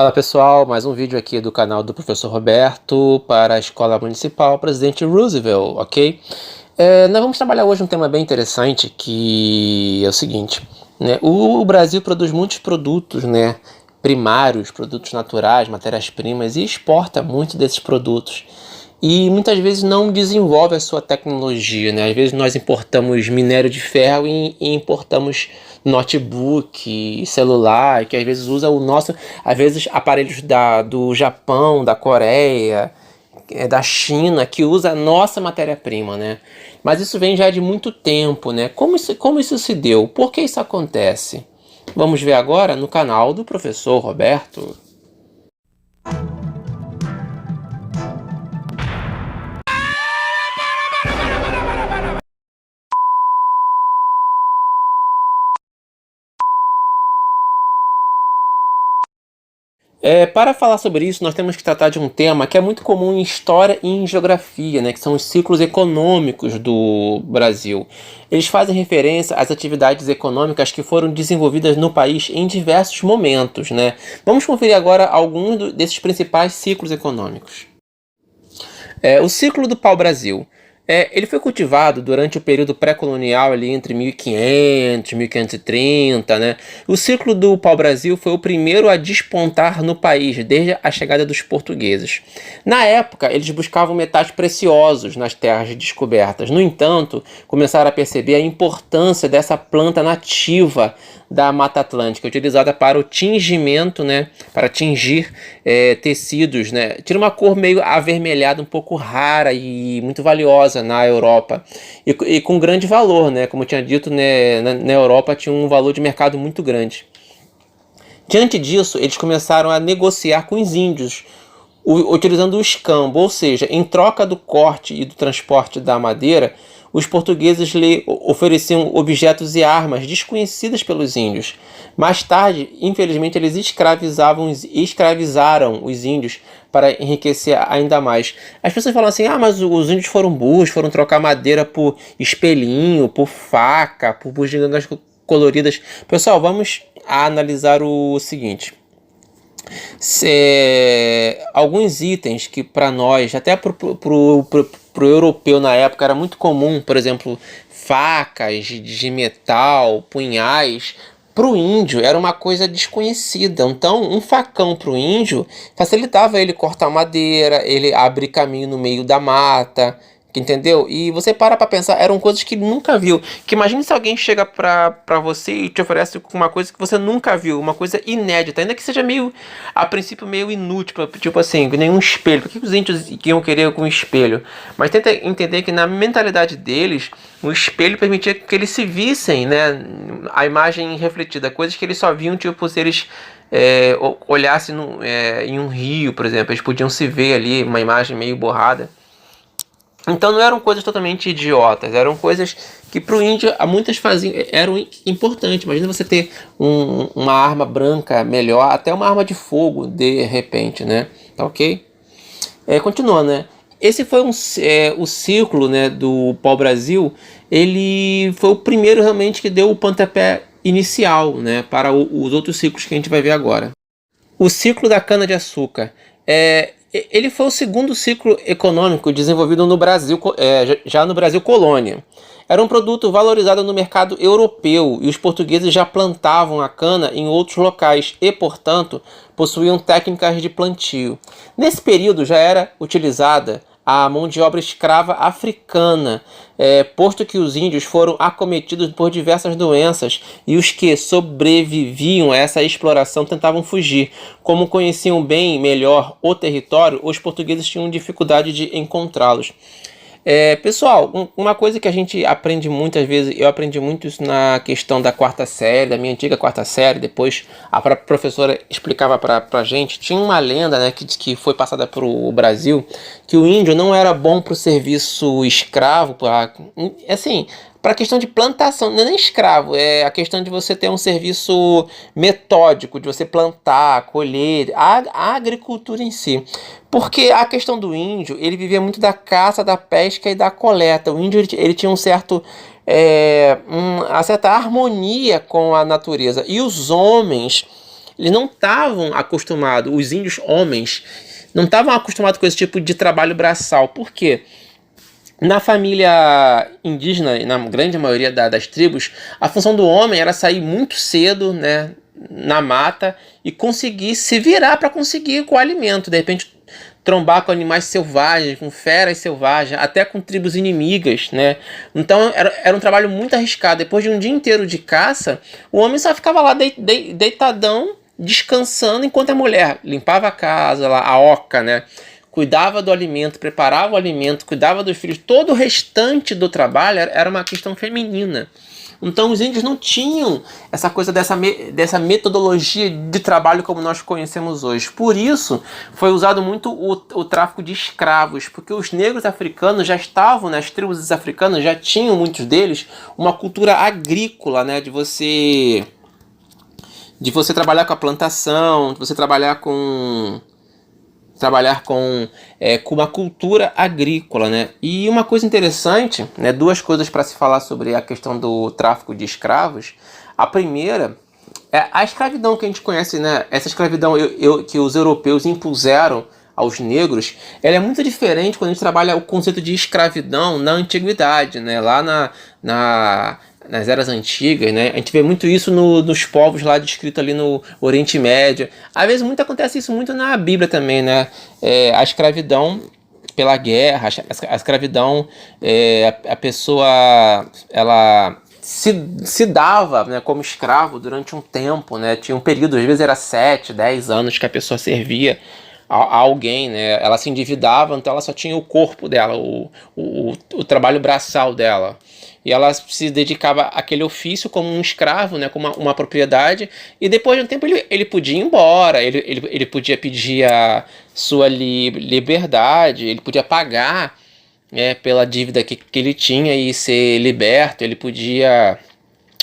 Fala pessoal, mais um vídeo aqui do canal do Professor Roberto para a Escola Municipal Presidente Roosevelt, ok? Nós vamos trabalhar hoje um tema bem interessante que é o seguinte, né? O Brasil produz muitos produtos, né, primários, produtos naturais, matérias-primas e exporta muito desses produtos. E muitas vezes não desenvolve a sua tecnologia, né? Às vezes nós importamos minério de ferro e importamos notebook, celular, que às vezes usa o nosso, às vezes aparelhos do Japão, da Coreia, da China, que usa a nossa matéria-prima, né? Mas isso vem já de muito tempo, né? Como isso se deu? Por que isso acontece? Vamos ver agora no canal do Professor Roberto. Para falar sobre isso, nós temos que tratar de um tema que é muito comum em história e em geografia, né, que são os ciclos econômicos do Brasil. Eles fazem referência às atividades econômicas que foram desenvolvidas no país em diversos momentos, né? Vamos conferir agora alguns desses principais ciclos econômicos. O ciclo do pau-brasil. Ele foi cultivado durante o período pré-colonial ali entre 1500 e 1530, né? O ciclo do pau-brasil foi o primeiro a despontar no país desde a chegada dos portugueses. Na época, eles buscavam metais preciosos nas terras descobertas. No entanto, começaram a perceber a importância dessa planta nativa da Mata Atlântica, utilizada para o tingimento, né, para tingir tecidos, né, tira uma cor meio avermelhada, um pouco rara e muito valiosa na Europa, e com grande valor, né, como eu tinha dito, né, na Europa tinha um valor de mercado muito grande. Diante disso, eles começaram a negociar com os índios, utilizando o escambo, ou seja, em troca do corte e do transporte da madeira, os portugueses lhe ofereciam objetos e armas desconhecidas pelos índios. Mais tarde, infelizmente, eles escravizaram os índios para enriquecer ainda mais. As pessoas falam assim, mas os índios foram burros, foram trocar madeira por espelhinho, por faca, por bugigangas coloridas. Pessoal, vamos analisar o seguinte. Alguns itens que para nós, até pro europeu na época era muito comum, por exemplo, facas de metal, punhais, para o índio era uma coisa desconhecida. Então um facão para o índio facilitava ele cortar madeira, ele abrir caminho no meio da mata, entendeu? E você para pensar, eram coisas que ele nunca viu. Que imagine se alguém chega pra você e te oferece uma coisa que você nunca viu, uma coisa inédita, ainda que seja meio, a princípio, meio inútil, tipo assim, nenhum espelho. Por que os índios iam querer com um espelho? Mas tenta entender que na mentalidade deles, o espelho permitia que eles se vissem, né, a imagem refletida, coisas que eles só viam, tipo, se eles olhassem em um rio, por exemplo, eles podiam se ver ali, uma imagem meio borrada. Então não eram coisas totalmente idiotas, eram coisas que para o índio muitas faziam, eram importantes. Imagina você ter uma arma branca melhor, até uma arma de fogo de repente, né? Tá ok? Continuando, né? Esse foi o ciclo, né, do pau-brasil. Ele foi o primeiro realmente que deu o pontapé inicial, né, para os outros ciclos que a gente vai ver agora. O ciclo da cana-de-açúcar. Ele foi o segundo ciclo econômico desenvolvido no Brasil, já no Brasil colônia. Era um produto valorizado no mercado europeu e os portugueses já plantavam a cana em outros locais e, portanto, possuíam técnicas de plantio. Nesse período já era utilizada a mão de obra escrava africana, posto que os índios foram acometidos por diversas doenças e os que sobreviviam a essa exploração tentavam fugir. Como conheciam bem melhor o território, os portugueses tinham dificuldade de encontrá-los. Pessoal, uma coisa que a gente aprende muitas vezes, eu aprendi muito isso na questão da quarta série, da minha antiga quarta série, depois a própria professora explicava pra gente, tinha uma lenda, né, que foi passada pro Brasil, que o índio não era bom pro serviço escravo, assim, para a questão de plantação, não é nem escravo, é a questão de você ter um serviço metódico, de você plantar, colher, a agricultura em si. Porque a questão do índio, ele vivia muito da caça, da pesca e da coleta. O índio ele tinha uma certa harmonia com a natureza. E os homens, eles não estavam acostumados, os índios homens, não estavam acostumados com esse tipo de trabalho braçal. Por quê? Na família indígena, na grande maioria das tribos, a função do homem era sair muito cedo, né, na mata e conseguir se virar para conseguir o alimento. De repente, trombar com animais selvagens, com feras selvagens, até com tribos inimigas, né? Então era um trabalho muito arriscado. Depois de um dia inteiro de caça, o homem só ficava lá deitadão, descansando, enquanto a mulher limpava a casa, lá, a oca, né? Cuidava do alimento, preparava o alimento, cuidava dos filhos. Todo o restante do trabalho era uma questão feminina. Então os índios não tinham essa coisa dessa metodologia de trabalho como nós conhecemos hoje. Por isso foi usado muito o tráfico de escravos, porque os negros africanos já estavam, né, as tribos africanas já tinham, muitos deles, uma cultura agrícola, né, de você trabalhar com a plantação, de você trabalhar com uma cultura agrícola, né? E uma coisa interessante, né? Duas coisas para se falar sobre a questão do tráfico de escravos. A primeira é a escravidão que a gente conhece, né? Essa escravidão que os europeus impuseram aos negros, ela é muito diferente quando a gente trabalha o conceito de escravidão na antiguidade, né? Lá nas eras antigas, né? A gente vê muito isso nos povos lá descritos ali no Oriente Médio. Às vezes acontece isso muito na Bíblia também, né? A escravidão pela guerra, a escravidão, a pessoa, ela se dava, né, como escravo durante um tempo, né? Tinha um período, às vezes era 7, 10 anos que a pessoa servia a alguém, né? Ela se endividava, então ela só tinha o corpo dela, o trabalho braçal dela. E ela se dedicava àquele ofício como um escravo, né, como uma propriedade, e depois de um tempo ele podia ir embora, ele podia pedir a sua liberdade, ele podia pagar, né, pela dívida que ele tinha e ser liberto, ele podia...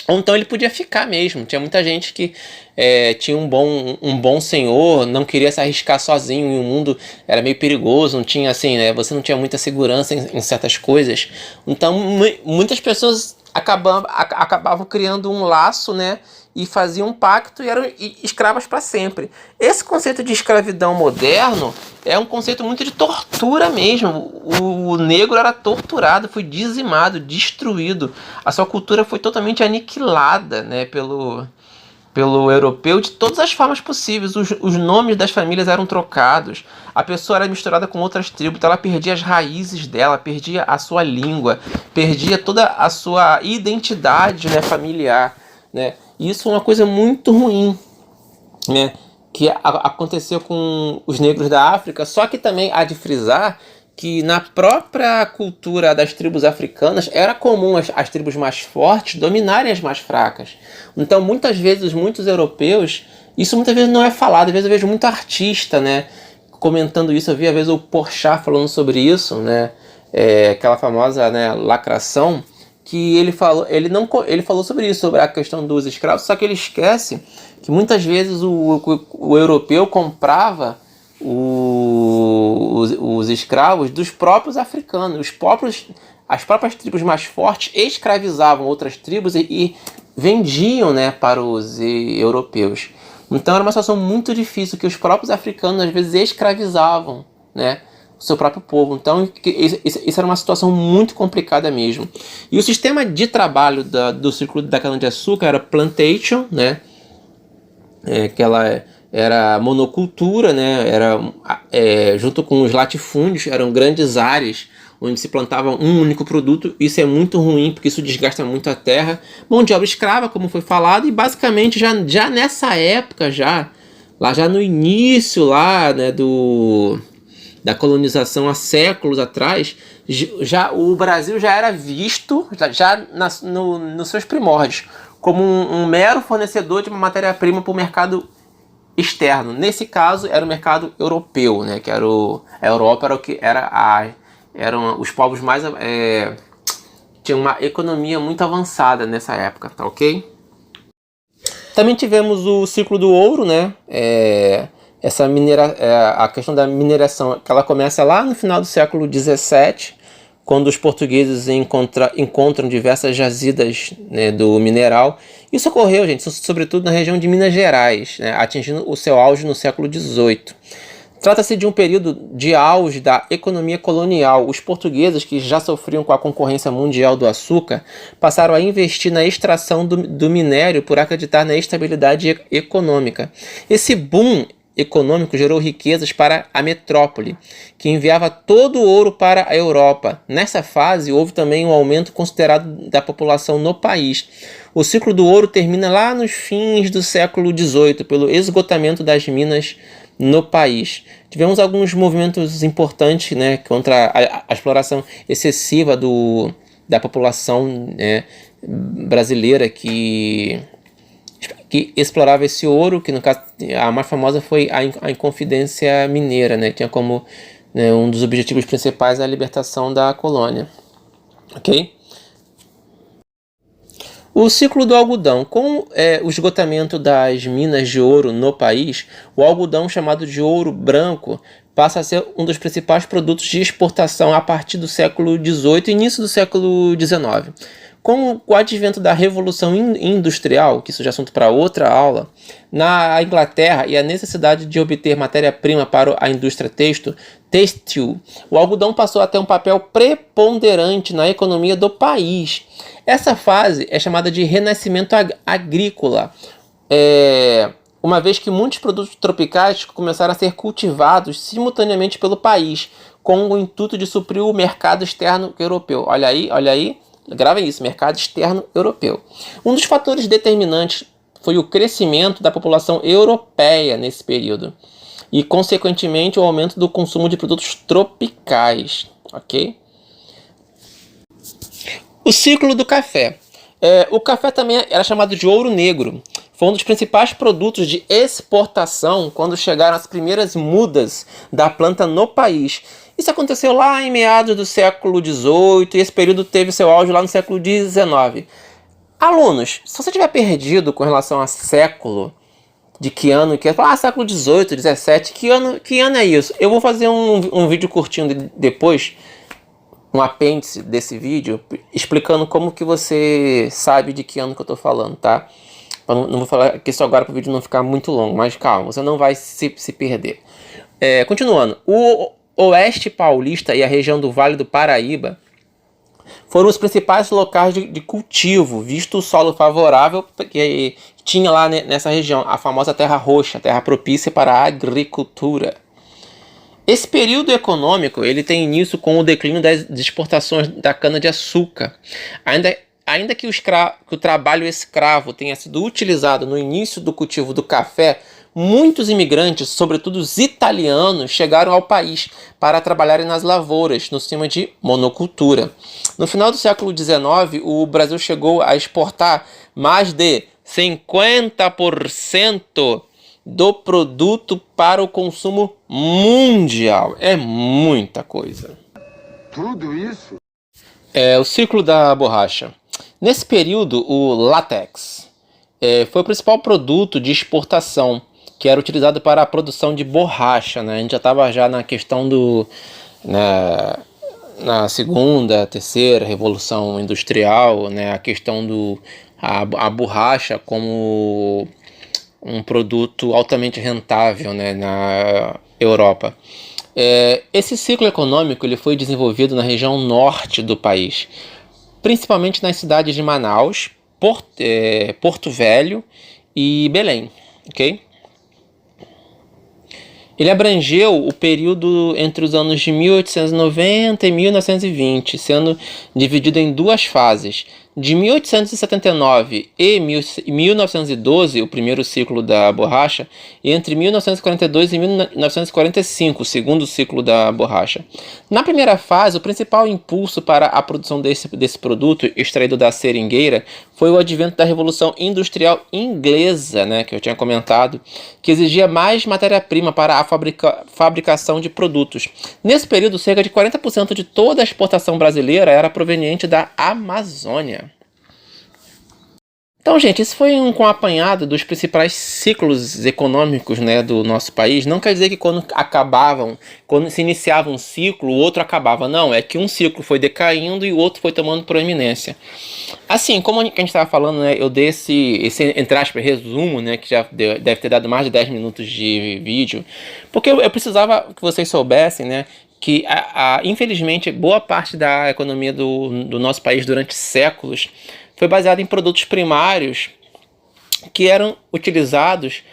Ou então ele podia ficar mesmo. Tinha muita gente que tinha um bom senhor, não queria se arriscar sozinho, e o mundo era meio perigoso, não tinha assim, né? Você não tinha muita segurança em certas coisas. Então muitas pessoas acabavam criando um laço, né? E faziam um pacto e eram escravas para sempre. Esse conceito de escravidão moderno é um conceito muito de tortura mesmo. O negro era torturado, foi dizimado, destruído. A sua cultura foi totalmente aniquilada, né, pelo europeu de todas as formas possíveis. Os nomes das famílias eram trocados. A pessoa era misturada com outras tribos, então ela perdia as raízes dela, perdia a sua língua, perdia toda a sua identidade, né, familiar, né? Isso é uma coisa muito ruim, né, que aconteceu com os negros da África. Só que também há de frisar que na própria cultura das tribos africanas era comum as tribos mais fortes dominarem as mais fracas. Então muitas vezes, muitos europeus, isso muitas vezes não é falado, às vezes eu vejo muito artista, né, comentando isso. Eu vi às vezes o Porchat falando sobre isso, né, aquela famosa, né, lacração, que ele falou sobre isso, sobre a questão dos escravos, só que ele esquece que muitas vezes o europeu comprava os escravos dos próprios africanos. As próprias tribos mais fortes escravizavam outras tribos e vendiam, né, para os europeus. Então era uma situação muito difícil, que os próprios africanos às vezes escravizavam, né, o seu próprio povo. Então isso era uma situação muito complicada mesmo. E o sistema de trabalho do círculo da cana-de-açúcar era plantation, né, que ela era monocultura, né, junto com os latifúndios, eram grandes áreas onde se plantava um único produto. Isso é muito ruim, porque isso desgasta muito a terra. Mão de obra escrava, como foi falado, e basicamente já nessa época, já no início lá, né, da colonização, há séculos atrás, o Brasil já era visto, nos seus primórdios, como um mero fornecedor de uma matéria-prima para o mercado externo. Nesse caso era o mercado europeu, né, que era a Europa, eram os povos mais tinham uma economia muito avançada nessa época, tá ok? Também tivemos o ciclo do ouro, né? A questão da mineração, que ela começa lá no final do século XVII, quando os portugueses encontram diversas jazidas, né, do mineral. Isso ocorreu, gente, sobretudo na região de Minas Gerais, né, atingindo o seu auge no século XVIII. Trata-se de um período de auge da economia colonial. Os portugueses, que já sofriam com a concorrência mundial do açúcar, passaram a investir na extração do minério por acreditar na estabilidade econômica. Esse boom econômico gerou riquezas para a metrópole, que enviava todo o ouro para a Europa. Nessa fase, houve também um aumento considerado da população no país. O ciclo do ouro termina lá nos fins do século XVIII, pelo esgotamento das minas no país. Tivemos alguns movimentos importantes, né, contra a exploração excessiva da população, né, brasileira que explorava esse ouro, que no caso a mais famosa foi a Inconfidência Mineira, né, que tinha como, né, um dos objetivos principais a libertação da colônia. Ok? O ciclo do algodão. Com o esgotamento das minas de ouro no país, o algodão, chamado de ouro branco, passa a ser um dos principais produtos de exportação a partir do século XVIII e início do século XIX. Com o advento da Revolução Industrial, que isso já é assunto para outra aula, na Inglaterra, e a necessidade de obter matéria-prima para a indústria têxtil, o algodão passou a ter um papel preponderante na economia do país. Essa fase é chamada de renascimento agrícola, uma vez que muitos produtos tropicais começaram a ser cultivados simultaneamente pelo país, com o intuito de suprir o mercado externo europeu. Olha aí, gravem isso, mercado externo europeu. Um dos fatores determinantes foi o crescimento da população europeia nesse período e, consequentemente, o aumento do consumo de produtos tropicais. Ok? O ciclo do café. O café também era chamado de ouro negro. Foi um dos principais produtos de exportação quando chegaram as primeiras mudas da planta no país. Isso aconteceu lá em meados do século XVIII e esse período teve seu auge lá no século XIX. Alunos, se você tiver perdido com relação a século, de que ano que é, século XVIII, XVII, que ano é isso? Eu vou fazer um vídeo curtinho depois, um apêndice desse vídeo, explicando como que você sabe de que ano que eu tô falando, tá? Não vou falar aqui só agora para o vídeo não ficar muito longo, mas calma, você não vai se perder. Continuando, o Oeste Paulista e a região do Vale do Paraíba foram os principais locais de cultivo, visto o solo favorável que tinha lá nessa região, a famosa terra roxa, terra propícia para a agricultura. Esse período econômico ele tem início com o declínio das exportações da cana-de-açúcar. Ainda que o trabalho escravo tenha sido utilizado no início do cultivo do café, muitos imigrantes, sobretudo os italianos, chegaram ao país para trabalharem nas lavouras, no sistema de monocultura. No final do século XIX, o Brasil chegou a exportar mais de 50% do produto para o consumo mundial. É muita coisa. Tudo isso? O ciclo da borracha. Nesse período, o látex foi o principal produto de exportação, que era utilizado para a produção de borracha, né? A gente já estava na questão na segunda, terceira revolução industrial, né? A questão a borracha como um produto altamente rentável, né, na Europa. Esse ciclo econômico ele foi desenvolvido na região norte do país, principalmente nas cidades de Manaus, Porto Velho e Belém. Ok? Ele abrangeu o período entre os anos de 1890 e 1920, sendo dividido em duas fases. De 1879 e 1912, o primeiro ciclo da borracha, e entre 1942 e 1945, o segundo ciclo da borracha. Na primeira fase, o principal impulso para a produção desse produto, extraído da seringueira, foi o advento da Revolução Industrial Inglesa, né, que eu tinha comentado, que exigia mais matéria-prima para a fabricação de produtos. Nesse período, cerca de 40% de toda a exportação brasileira era proveniente da Amazônia. Então, gente, isso foi um apanhado dos principais ciclos econômicos, né, do nosso país. Não quer dizer que quando se iniciava um ciclo, o outro acabava. Não, é que um ciclo foi decaindo e o outro foi tomando proeminência. Assim, como a gente estava falando, né, eu dei esse entre aspas, resumo, né, que já deve ter dado mais de 10 minutos de vídeo, porque eu precisava que vocês soubessem, né, que infelizmente boa parte da economia do nosso país durante séculos foi baseada em produtos primários que eram utilizados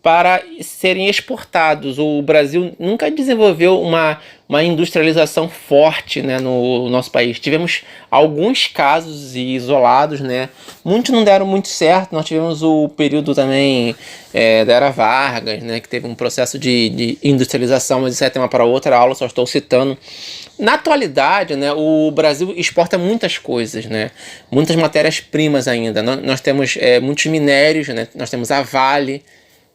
para serem exportados. O Brasil nunca desenvolveu uma industrialização forte, né, no nosso país. Tivemos alguns casos isolados, né? Muitos não deram muito certo. Nós tivemos o período também da Era Vargas, né, que teve um processo de industrialização, mas isso é tema para outra aula, só estou citando. Na atualidade, né, o Brasil exporta muitas coisas, né, muitas matérias-primas ainda. Nós temos muitos minérios, né, nós temos a Vale,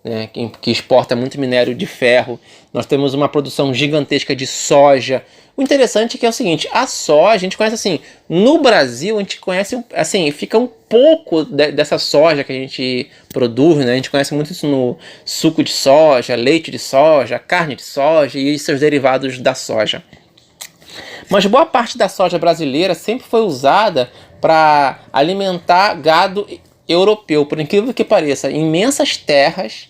né, que exporta muito minério de ferro. Nós temos uma produção gigantesca de soja. O interessante é que é o seguinte, a soja, a gente conhece assim, no Brasil a gente conhece, assim, fica um pouco dessa soja que a gente produz, né? A gente conhece muito isso no suco de soja, leite de soja, carne de soja e seus derivados da soja. Mas boa parte da soja brasileira sempre foi usada para alimentar gado europeu, por incrível que pareça. Imensas terras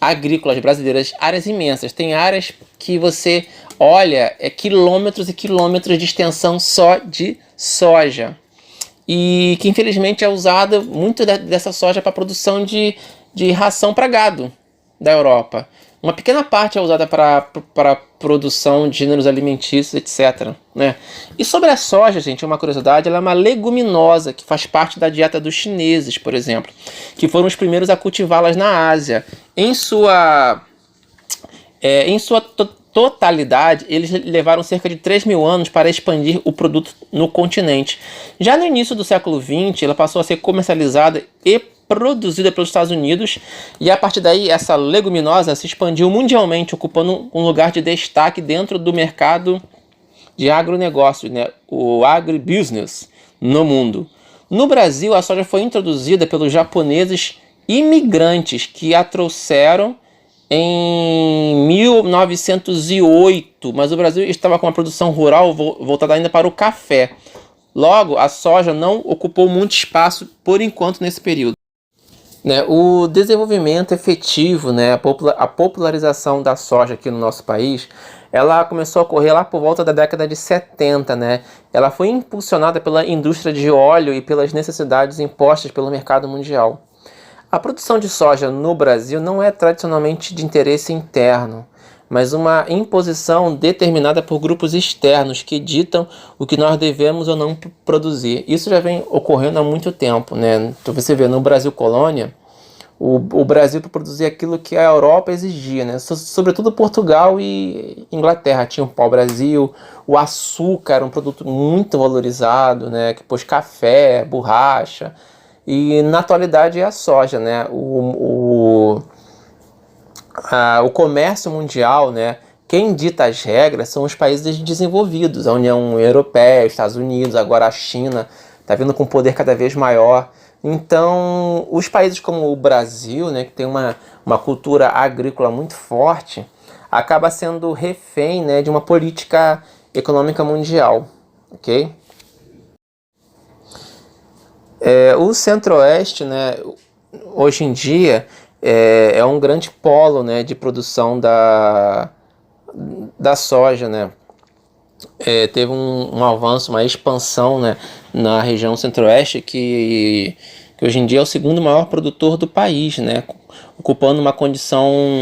agrícolas brasileiras, áreas imensas. Tem áreas que você olha, quilômetros e quilômetros de extensão só de soja. E que infelizmente é usada muito dessa soja para produção de ração para gado da Europa. Uma pequena parte é usada para produção de gêneros alimentícios, etc. Né? E sobre a soja, gente, uma curiosidade, ela é uma leguminosa que faz parte da dieta dos chineses, por exemplo, que foram os primeiros a cultivá-las na Ásia. Em sua totalidade, eles levaram cerca de 3.000 anos para expandir o produto no continente. Já no início do século XX, ela passou a ser comercializada e produzida pelos Estados Unidos, e a partir daí essa leguminosa se expandiu mundialmente, ocupando um lugar de destaque dentro do mercado de agronegócio, né, o agribusiness, no mundo. No Brasil, a soja foi introduzida pelos japoneses imigrantes que a trouxeram em 1908, mas o Brasil estava com uma produção rural voltada ainda para o café. Logo, a soja não ocupou muito espaço por enquanto nesse período. Né, o desenvolvimento efetivo, né, a popularização da soja aqui no nosso país, ela começou a ocorrer lá por volta da década de 70. Né? Ela foi impulsionada pela indústria de óleo e pelas necessidades impostas pelo mercado mundial. A produção de soja no Brasil não é tradicionalmente de interesse interno, mas uma imposição determinada por grupos externos que ditam o que nós devemos ou não produzir. Isso já vem ocorrendo há muito tempo, né? Então você vê, no Brasil colônia, o Brasil para produzir aquilo que a Europa exigia, né? Sobretudo Portugal e Inglaterra tinham o pau-brasil, o açúcar era um produto muito valorizado, né? Que pôs café, borracha, e na atualidade é a soja, né? O comércio mundial, né, quem dita as regras são os países desenvolvidos, a União Europeia, os Estados Unidos, agora a China, está vindo com um poder cada vez maior. Então, os países como o Brasil, né, que tem uma cultura agrícola muito forte, acaba sendo refém, né, de uma política econômica mundial. Ok? O Centro-Oeste, né, hoje em dia, é um grande polo, né, de produção da soja, né? Teve um avanço, uma expansão, né, na região centro-oeste que hoje em dia é o segundo maior produtor do país, né, ocupando uma condição,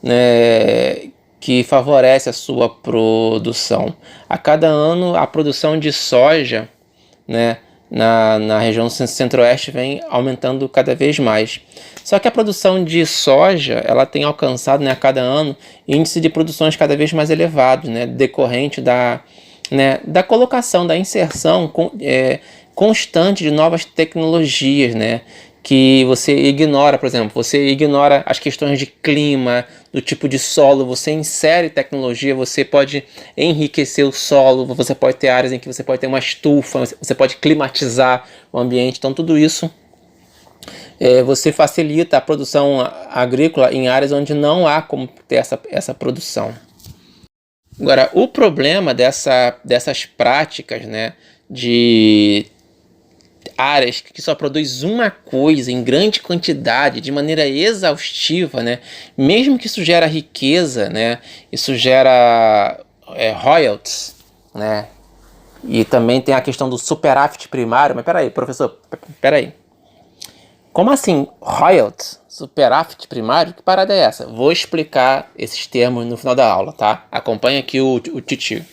né, que favorece a sua produção. A cada ano a produção de soja, né, na região centro-oeste vem aumentando cada vez mais. Só que a produção de soja ela tem alcançado, né, a cada ano índice de produções cada vez mais elevados, né, decorrente da colocação, da inserção constante de novas tecnologias, né, que você ignora, por exemplo, você ignora as questões de clima, do tipo de solo, você insere tecnologia, você pode enriquecer o solo, você pode ter áreas em que você pode ter uma estufa, você pode climatizar o ambiente, então tudo isso você facilita a produção agrícola em áreas onde não há como ter essa produção. Agora, o problema dessas práticas, né, de áreas que só produz uma coisa em grande quantidade, de maneira exaustiva, né, mesmo que isso gera riqueza, né, isso gera royalties, né, e também tem a questão do superávit primário. Mas peraí, professor, peraí. Como assim royalties, superávit primário? Que parada é essa? Vou explicar esses termos no final da aula, tá? Acompanha aqui o titio.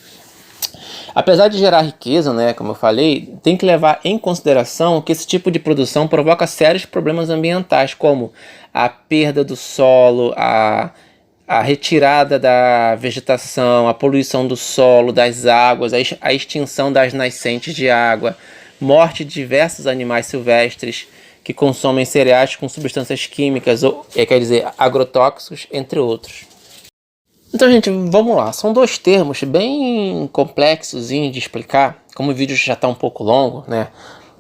Apesar de gerar riqueza, né, como eu falei, tem que levar em consideração que esse tipo de produção provoca sérios problemas ambientais, como a perda do solo, a retirada da vegetação, a poluição do solo, das águas, a extinção das nascentes de água, morte de diversos animais silvestres que consomem cereais com substâncias químicas, ou quer dizer, agrotóxicos, entre outros. Então, gente, vamos lá. São dois termos bem complexos de explicar. Como o vídeo já está um pouco longo, né?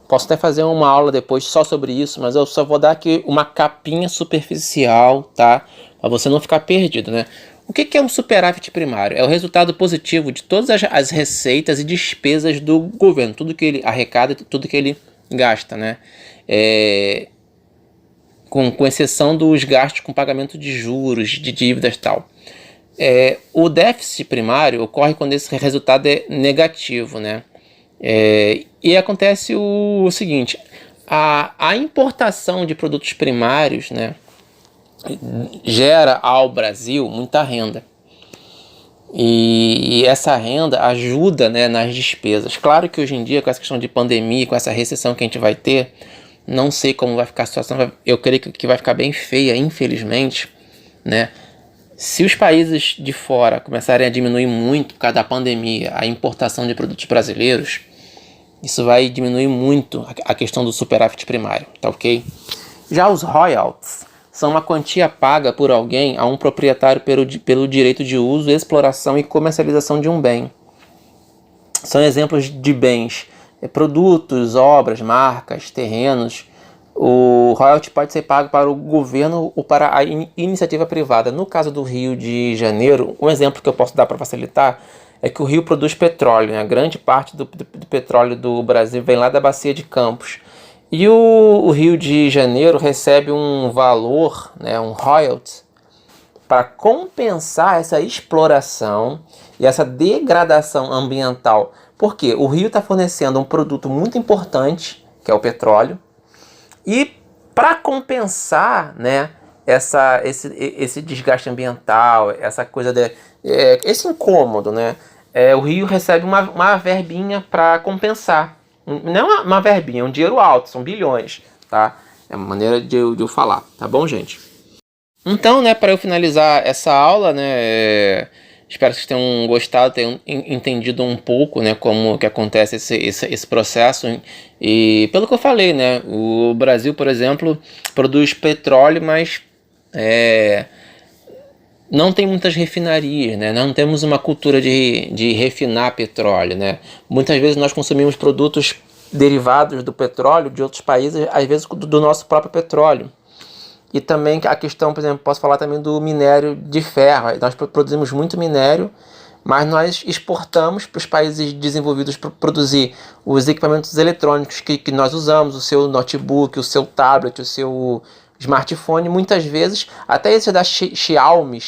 Posso até fazer uma aula depois só sobre isso, mas eu só vou dar aqui uma capinha superficial, tá? Para você não ficar perdido, né? O que é um superávit primário? É o resultado positivo de todas as receitas e despesas do governo. Tudo que ele arrecada, tudo que ele gasta, né? Com exceção dos gastos com pagamento de juros, de dívidas e tal. O déficit primário ocorre quando esse resultado é negativo, né? E acontece o seguinte: a importação de produtos primários, né, gera ao Brasil muita renda. E essa renda ajuda, né, nas despesas. Claro que hoje em dia, com essa questão de pandemia, com essa recessão que a gente vai ter, não sei como vai ficar a situação. Eu creio que vai ficar bem feia, infelizmente, né? Se os países de fora começarem a diminuir muito por causa da pandemia a importação de produtos brasileiros, isso vai diminuir muito a questão do superávit primário, tá ok? Já os royalties são uma quantia paga por alguém a um proprietário pelo direito de uso, exploração e comercialização de um bem. São exemplos de bens, produtos, obras, marcas, terrenos. O royalty pode ser pago para o governo ou para a iniciativa privada. No caso do Rio de Janeiro, um exemplo que eu posso dar para facilitar é que o Rio produz petróleo, né? Grande parte do petróleo do Brasil vem lá da Bacia de Campos. E o Rio de Janeiro recebe um valor, né, um royalty, para compensar essa exploração e essa degradação ambiental. Porque o Rio está fornecendo um produto muito importante, que é o petróleo, e para compensar, né, esse desgaste ambiental, essa coisa esse incômodo, né, o Rio recebe uma verbinha para compensar. Não é uma verbinha, é um dinheiro alto, são bilhões, tá? É uma maneira de eu falar, tá bom, gente? Então, né, para eu finalizar essa aula, né, espero que vocês tenham gostado, tenham entendido um pouco, né, como que acontece esse processo. E pelo que eu falei, né, o Brasil, por exemplo, produz petróleo, mas não tem muitas refinarias, né? Não temos uma cultura de refinar petróleo, né? Muitas vezes nós consumimos produtos derivados do petróleo de outros países, às vezes do nosso próprio petróleo. E também a questão, por exemplo, posso falar também do minério de ferro. Nós produzimos muito minério, mas nós exportamos para os países desenvolvidos para produzir os equipamentos eletrônicos que nós usamos, o seu notebook, o seu tablet, o seu smartphone. Muitas vezes, até esses da Xiaomi,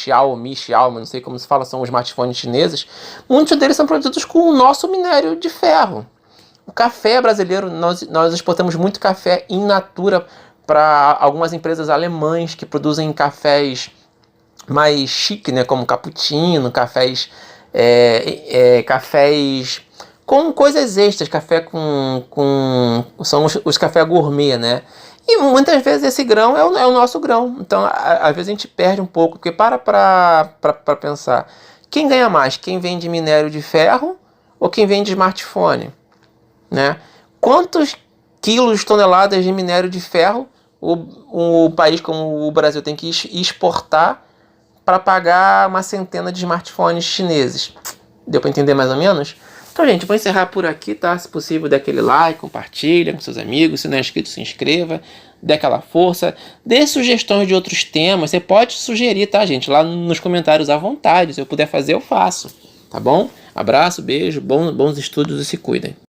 não sei como se fala, são os smartphones chineses, muitos deles são produzidos com o nosso minério de ferro. O café brasileiro, nós exportamos muito café in natura para algumas empresas alemãs que produzem cafés mais chique, né, como cappuccino, cafés com coisas extras, café são os cafés gourmet, né? E muitas vezes esse grão é o nosso grão. Então, às vezes a gente perde um pouco, porque para pensar, quem ganha mais? Quem vende minério de ferro ou quem vende smartphone? Né? Quantos quilos, toneladas de minério de ferro o país como o Brasil tem que exportar para pagar uma centena de smartphones chineses? Deu para entender mais ou menos? Então, gente, vou encerrar por aqui, tá? Se possível, dê aquele like, compartilha com seus amigos. Se não é inscrito, se inscreva, dê aquela força. Dê sugestões de outros temas. Você pode sugerir, tá, gente? Lá nos comentários à vontade. Se eu puder fazer, eu faço. Tá bom? Abraço, beijo, bons estudos e se cuidem.